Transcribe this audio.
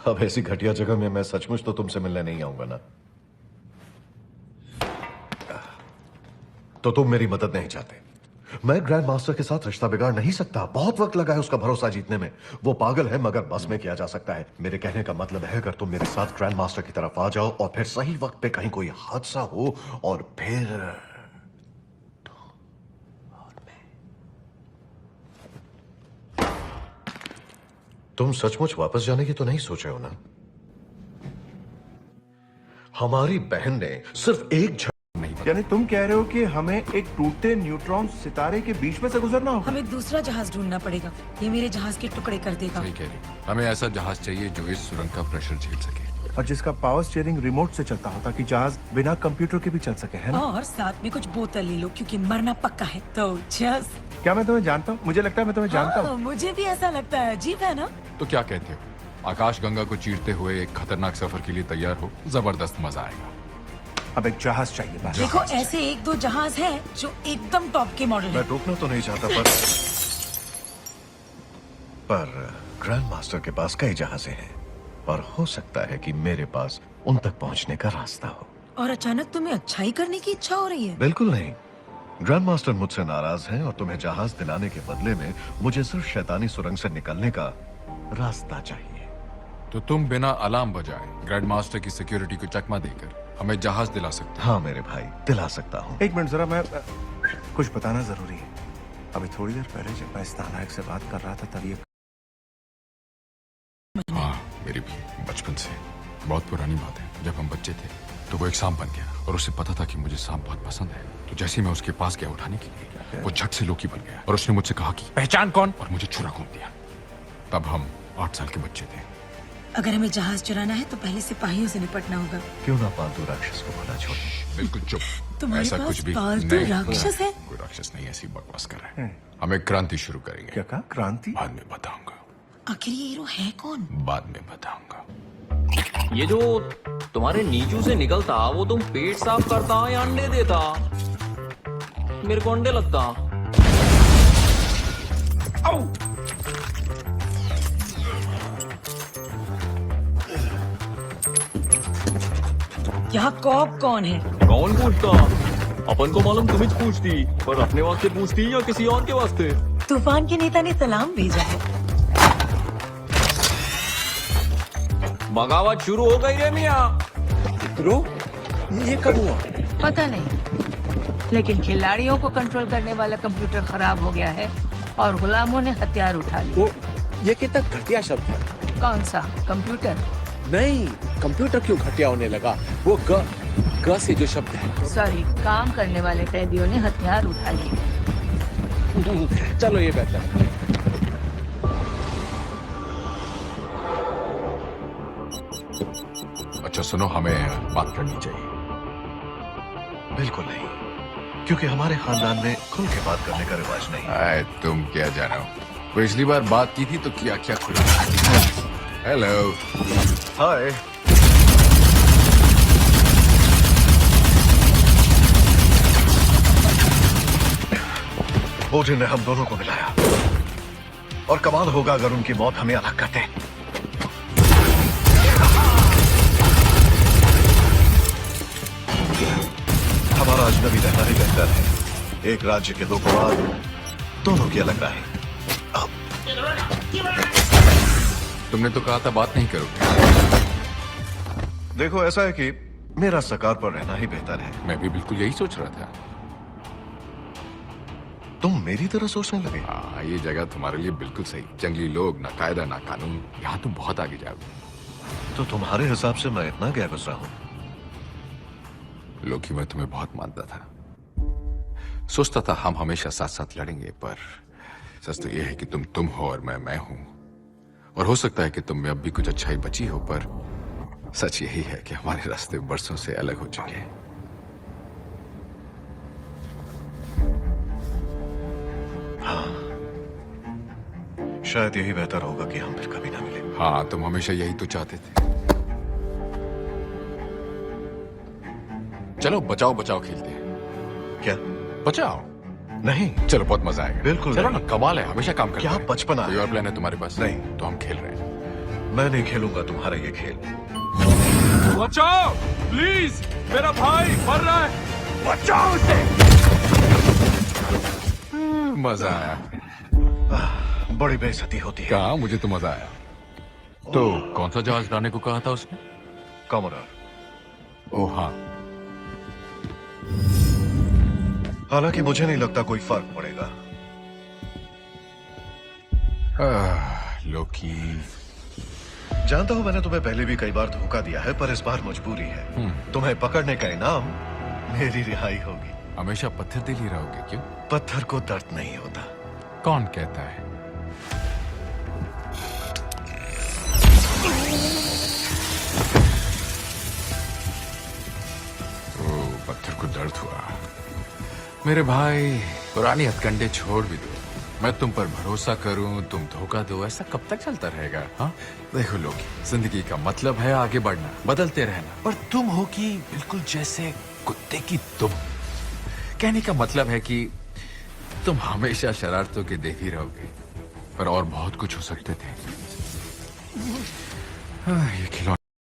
अब ऐसी घटिया जगह में मैं सचमुच तो तुमसे मिलने नहीं आऊंगा ना। तो तुम मेरी मदद नहीं चाहते। मैं ग्रैंड मास्टर के साथ रिश्ता बिगाड़ नहीं सकता। बहुत वक्त लगा है उसका भरोसा जीतने में। वो पागल है मगर बस में किया जा सकता है। मेरे कहने का मतलब है अगर तुम मेरे साथ ग्रैंड मास्टर की तरफ आ जाओ और फिर सही वक्त पे कहीं कोई हादसा हो और फिर तुम सचमुच वापस जाने की तो नहीं सोच रहे हो ना? हमारी बहन ने सिर्फ एक यानी तुम कह रहे हो कि हमें एक टूटते न्यूट्रॉन सितारे के बीच में से गुजरना होगा? हमें दूसरा जहाज ढूंढना पड़ेगा। ये मेरे जहाज के टुकड़े कर देगा। सही कह रही। हमें ऐसा जहाज चाहिए जो इस सुरंग का प्रेशर झेल सके और जिसका पावर स्टीयरिंग रिमोट से चलता हो ताकि जहाज बिना कंप्यूटर के भी चल सके, है ना? और साथ में कुछ बोतल ले लो क्योंकि मरना पक्का है। तो जस्ट क्या मैं तुम्हें जानता हूँ? मुझे लगता है मैं तुम्हें जानता हूँ। मुझे भी ऐसा लगता है। अजीब है ना? तो क्या कहते हो, आकाश गंगा को चीरते हुए एक खतरनाक सफर के लिए तैयार हो? जबरदस्त मजा आएगा। अब एक जहाज चाहिए बस। देखो ऐसे एक दो जहाज हैं जो एकदम टॉप के मॉडल मैं हैं। टोकना तो नहीं चाहता पर ग्रैंड मास्टर के पास कई जहाजें हैं और हो सकता है कि मेरे पास उन तक पहुंचने का रास्ता हो। और अचानक तुम्हें अच्छाई करने की इच्छा हो रही है? बिल्कुल नहीं। ग्रैंड मास्टर मुझसे नाराज हैं और तुम्हें जहाज दिलाने के बदले में मुझे सिर्फ शैतानी सुरंग से निकलने का रास्ता चाहिए। तो तुम बिना अलार्म बजाए ग्रैंड मास्टर की सिक्योरिटी को चकमा देकर हमें जहाज दिला सकते हो? हाँ मेरे भाई, दिला सकता हूँ। एक मिनट जरा, मैं कुछ बताना जरूरी है। अभी थोड़ी देर पहले जब मैं इस नालायक से बात कर रहा था तब ये हाँ, मेरी भी बचपन से बहुत पुरानी बात है। जब हम बच्चे थे तो वो एक सांप बन गया और उसे पता था कि मुझे सांप बहुत पसंद है। तो जैसे ही मैं उसके पास गया उठाने के लिए, वो झट से लोकी बन गया और उसने मुझसे कहा कि पहचान कौन, और मुझे छुरा घूम दिया। तब हम 8 साल के बच्चे थे। अगर हमें जहाज चुराना है तो पहले सिपाहियों से निपटना होगा। क्यों ना पालतू राक्षस को भला छोड़े। बिल्कुल चुप। तुम्हारे ऐसा पास कुछ भी पालतू नहीं। राक्षस है? कोई राक्षस नहीं, ऐसी बकवास कर रहे हैं। हम एक क्रांति शुरू करेंगे। क्या कहा? क्रांति? बाद में बताऊंगा। आखिर ये हीरो है कौन? बाद में बताऊंगा। ये जो तुम्हारे नीचू से निकलता वो तुम पेट साफ करता या अंडे देता? मेरे को अंडे लगता। यहाँ कॉप कौन है? कौन पूछता? अपन को मालूम तुम ही पूछती, पर अपने वास्ते पूछती या किसी और के वास्ते? तूफान के नेता ने सलाम भेजा है। बगावत शुरू हो गई रे मियाँ। ये कब हुआ? पता नहीं, लेकिन खिलाड़ियों को कंट्रोल करने वाला कंप्यूटर खराब हो गया है और गुलामों ने हथियार उठा लिए। वो ये कितना घटिया शब्द है। कौन सा कंप्यूटर? नहीं, कंप्यूटर क्यों घटिया होने लगा? वो ग से जो शब्द है। सॉरी, काम करने वाले कैदियों ने हथियार उठा लिए। चलो ये बेहतर है। अच्छा सुनो, हमें बात करनी चाहिए। बिल्कुल नहीं, क्योंकि हमारे खानदान में खुल के बात करने का रिवाज नहीं है। आए, तुम क्या जानो, पिछली बार बात की थी तो क्या क्या खुला। हेलो। हाय। ओडिन ने हम दोनों को मिलाया और कमाल होगा अगर उनकी मौत हमें अलग कर दे। हमारा अजनबी रहना ही बेहतर है। एक राज्य के दो गवाह, दोनों की अलग राहें। तुमने तो कहा था बात नहीं करोगे। देखो ऐसा है कि मेरा सकार पर रहना ही बेहतर है। मैं भी बिल्कुल यही सोच रहा था। तुम मेरी तरह सोचने लगे। हाँ, ये जगह तुम्हारे लिए बिल्कुल सही। जंगली लोग, ना कायदा ना कानून, यहाँ तुम बहुत आगे जाओगे। तो तुम्हारे हिसाब से मैं इतना क्या गुस्सा हूं? लोकी, मैं तुम्हें बहुत मानता था। सोचता था हम हमेशा साथ साथ लड़ेंगे, पर सच तो यह है कि तुम हो और मैं हूं। और हो सकता है कि तुम में अब भी कुछ अच्छाई बची हो, पर सच यही है कि हमारे रास्ते बरसों से अलग हो चुके हैं। हाँ, शायद यही बेहतर होगा कि हम फिर कभी ना मिले। हाँ, तुम हमेशा यही तो चाहते थे। चलो बचाओ बचाओ खेलते हैं। क्या? बचाओ? नहीं। चलो, बहुत मजा आएगा। बिल्कुल चलो नहीं। ना, कमाल है, हमेशा काम करते क्या हैं। बचपना कोई है? और प्लान है तुम्हारे पास? नहीं। तो हम खेल रहे हैं। मैं नहीं खेलूंगा तुम्हारा ये खेल। बचाओ प्लीज, मेरा भाई मर रहा है, बचाओ उसे। मजा आया। बड़ी बेइज्जती होती है। कहा मुझे तो मजा आया। तो कौन सा जहाज लाने को कहा था उसने? कॉमोडोर। ओ हाँ, हालांकि मुझे नहीं लगता कोई फर्क पड़ेगा। लोकी। जानता हूं मैंने तुम्हें पहले भी कई बार धोखा दिया है, पर इस बार मजबूरी है। तुम्हें पकड़ने का इनाम मेरी रिहाई होगी। हमेशा पत्थर दिल ही रहोगे क्यों? पत्थर को दर्द नहीं होता। कौन कहता है? ओ, पत्थर को दर्द हुआ। मेरे भाई, पुरानी हथकंडे छोड़ भी दो। मैं तुम पर भरोसा करूं, तुम धोखा दो, ऐसा कब तक चलता रहेगा? हाँ, देखो लोग, जिंदगी का मतलब है आगे बढ़ना, बदलते रहना। पर तुम हो कि बिल्कुल जैसे कुत्ते की तुम। कहने का मतलब है कि तुम हमेशा शरारतों के देख ही रहोगे, पर और बहुत कुछ हो सकते थे। ये खिलौने